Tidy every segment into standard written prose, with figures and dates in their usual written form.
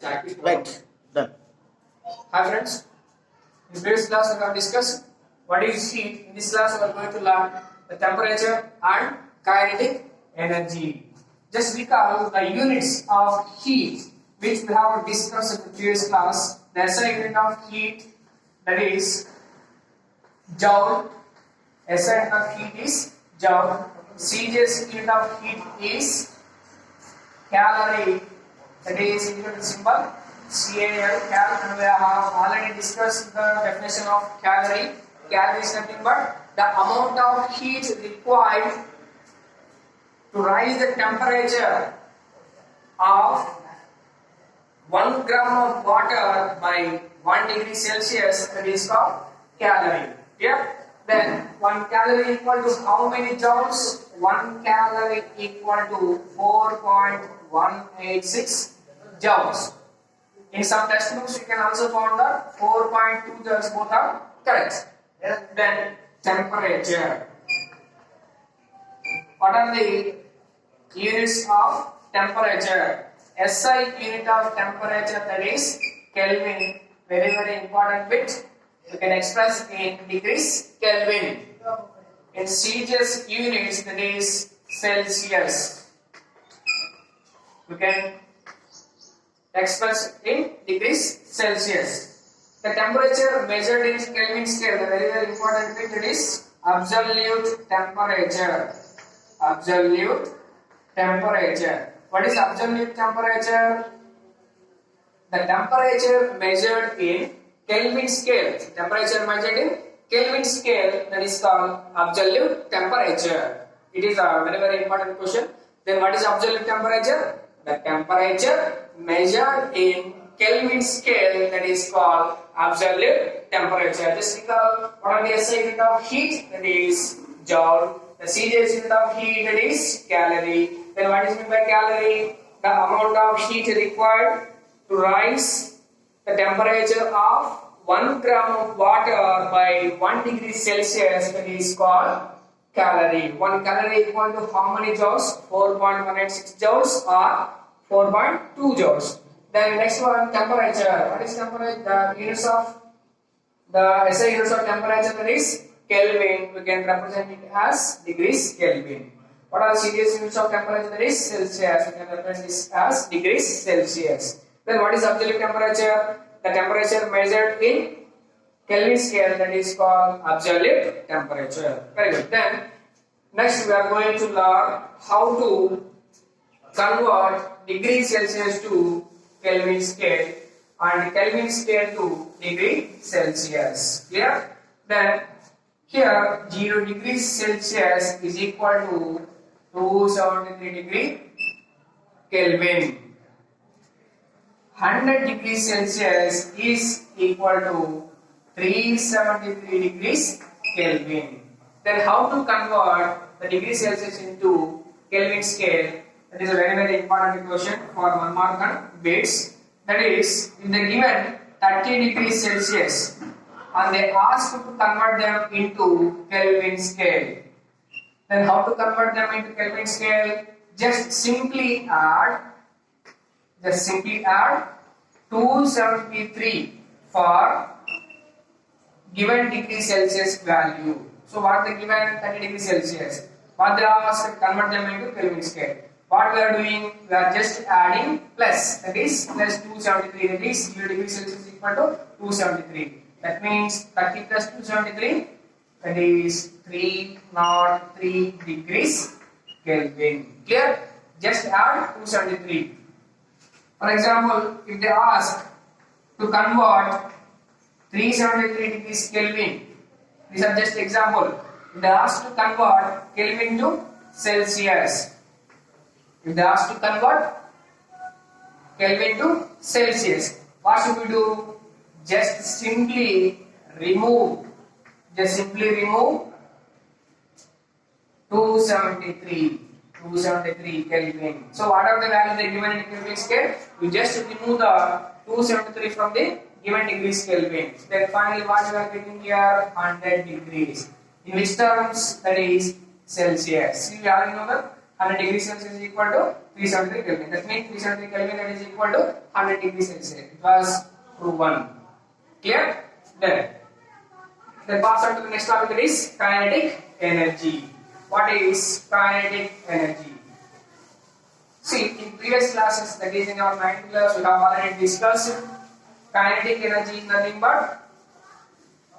Right. Done. Hi friends, in previous class we have discussed what is heat. In this class we are going to learn the temperature and kinetic energy. Just recall the units of heat which we have discussed in the previous class. The SI unit of heat, that is joule. SI unit of heat is joule. CGS unit of heat is calorie. That is equal to symbol CAL, cal, and we have already discussed the definition of calorie. Calorie is nothing but the amount of heat required to rise the temperature of 1 gram of water by 1 degree Celsius. That is called calorie. Yeah. Then 1 calorie equal to how many joules? 1 calorie equal to 4.186 joules. In some textbooks, you can also find that 4.2 joules. Both are correct. Then temperature. What are the units of temperature? SI unit of temperature, that is Kelvin. Very important bit. You can express in degrees Kelvin. In CGS units, that is Celsius. You can express in degrees Celsius. The temperature measured in Kelvin scale, the very important bit, that is absolute temperature. Absolute temperature. What is absolute temperature? The temperature measured in Kelvin scale. Temperature measured in Kelvin scale, that is called absolute temperature. It is a very important question. Then what is absolute temperature? The temperature measured in Kelvin scale, that is called absolute temperature. Just recall what are the SI unit of heat, that is joule. The CGS unit of heat, that is calorie. Then what is meant by calorie? The amount of heat required to rise the temperature of 1 gram of water by 1 degree Celsius, that is called calorie. 1 calorie equal to how many joules? 4.186 joules or 4.2 joules. Then next one, temperature. What is temperature? The units of the SI units of temperature, that is Kelvin. We can represent it as degrees Kelvin. What are the CGS units of temperature? That is Celsius. We can represent this as degrees Celsius. Then what is absolute temperature? The temperature measured in Kelvin scale, that is called absolute temperature. Very good. Then next we are going to learn how to convert degree Celsius to Kelvin scale and Kelvin scale to degree Celsius. Clear? Then here 0 degrees Celsius is equal to 273 degree Kelvin. 100 degrees Celsius is equal to 373 degrees Kelvin. Then how to convert the degree Celsius into Kelvin scale? That is a very important question for 1 mark on bits. That is, if they given 30 degrees Celsius and they asked to convert them into Kelvin scale, then how to convert them into Kelvin scale? Just simply add 273 for given degree Celsius value. So what they given 30 degrees Celsius, what they asked to convert them into Kelvin scale. What we are doing? We are just adding plus, that is plus 273, that is 0 degrees Celsius equal to 273. That means 30 plus 273, that is 303 degrees Kelvin. Clear? Just add 273. For example, if they ask to convert 373 degrees Kelvin, these are just example. If they ask to convert Kelvin to Celsius, if they ask to convert Kelvin to Celsius, what should we do? Just simply remove 273 Kelvin. So what are the values they given in Kelvin scale? You just remove the 273 from the given degrees Kelvin. Then finally what we are getting here? 100 degrees. In which terms? That is Celsius. See, we already know that 100 degrees Celsius is equal to 373 Kelvin. That means 373 Kelvin, that is equal to 100 degrees Celsius. It was proven. Clear? Then pass on to the next topic, that is kinetic energy. What is kinetic energy? See, in previous classes, that is in our 9th class, we have already discussed kinetic energy is nothing but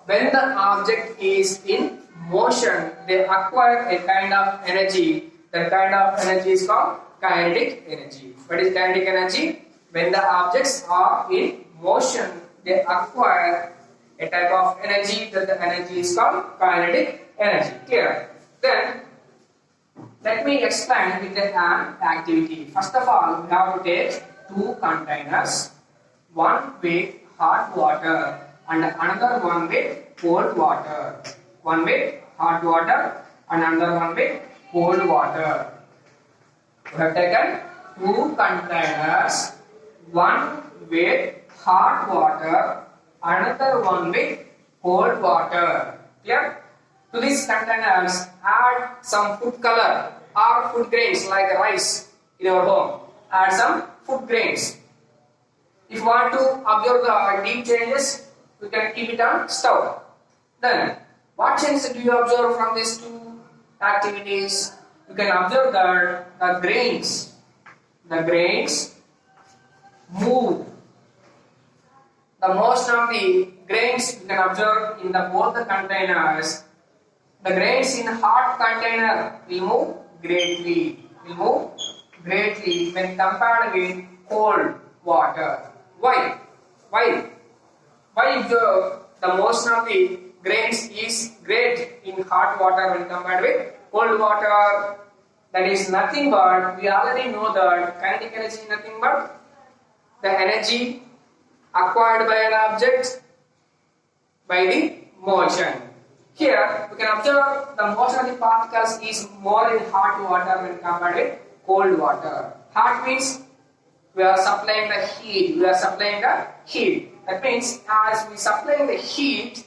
when the object is in motion, they acquire a kind of energy. That kind of energy is called kinetic energy. What is kinetic energy? When the objects are in motion, they acquire a type of energy. That the energy is called kinetic energy. Clear? Then let me explain with an activity. First of all, we have to take two containers, one with hot water and another one with cold water. One with hot water and another one with cold water. We have taken two containers, one with hot water, another one with cold water. Clear? To these containers, add some food color or food grains like rice in your home. Add some food grains. If you want to observe the deep changes, you can keep it on stove. Then, what changes do you observe from these two activities? You can observe that the grains move. The most of the grains you can observe in both the containers. The grains in hot container will move greatly. When compared with cold water. Why? The motion of the grains is great in hot water when compared with cold water. That is nothing but, we already know that kinetic energy is nothing but the energy acquired by an object by the motion. Here we can observe the motion of the particles is more in hot water when compared with cold water. Hot means we are supplying the heat. That means as we supply the heat,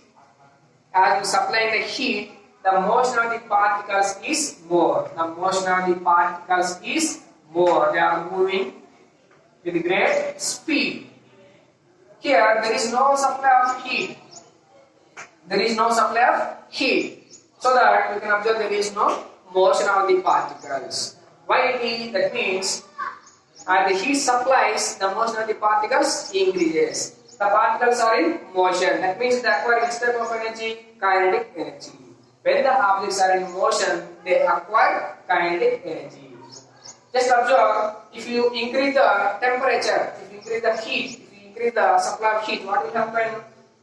the motion of the particles is more. They are moving with great speed. Here there is no supply of heat. So that we can observe there is no motion of the particles. Why it is? That means as the heat supplies, the motion of the particles increases. The particles are in motion. That means they acquire which type of energy? Kinetic energy. When the objects are in motion, they acquire kinetic energy. Just observe, if you increase the temperature, if you increase the heat, if you increase the supply of heat, what will happen?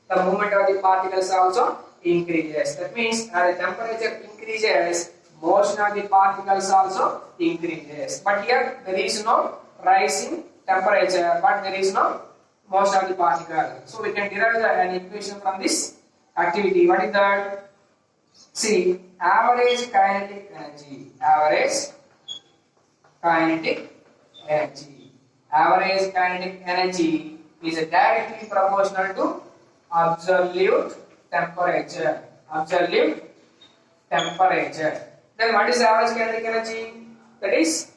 The movement of the particles also increases. That means as the temperature increases, motion of the particles also increases. But here there is no rise in temperature, but there is no motion of the particle. So we can derive an equation from this activity. What is that? See, average kinetic energy. Average kinetic energy is directly proportional to absolute temperature. Then what is average kinetic energy? That is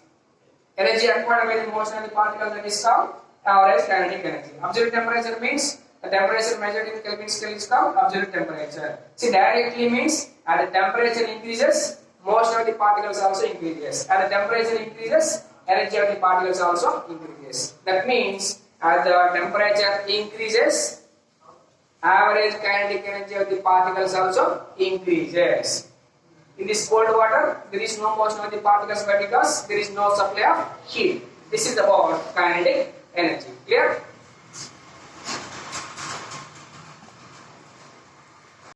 energy acquired by the motion of the particle, that is called average kinetic energy. Absolute temperature means the temperature measured in Kelvin scale is called absolute temperature. See, directly means as the temperature increases, motion of the particles also increases. As the temperature increases, energy of the particles also increases. That means as the temperature increases, average kinetic energy of the particles also increases. In this cold water, there is no motion of the particles because there is no supply of heat. This is about kinetic energy. Clear?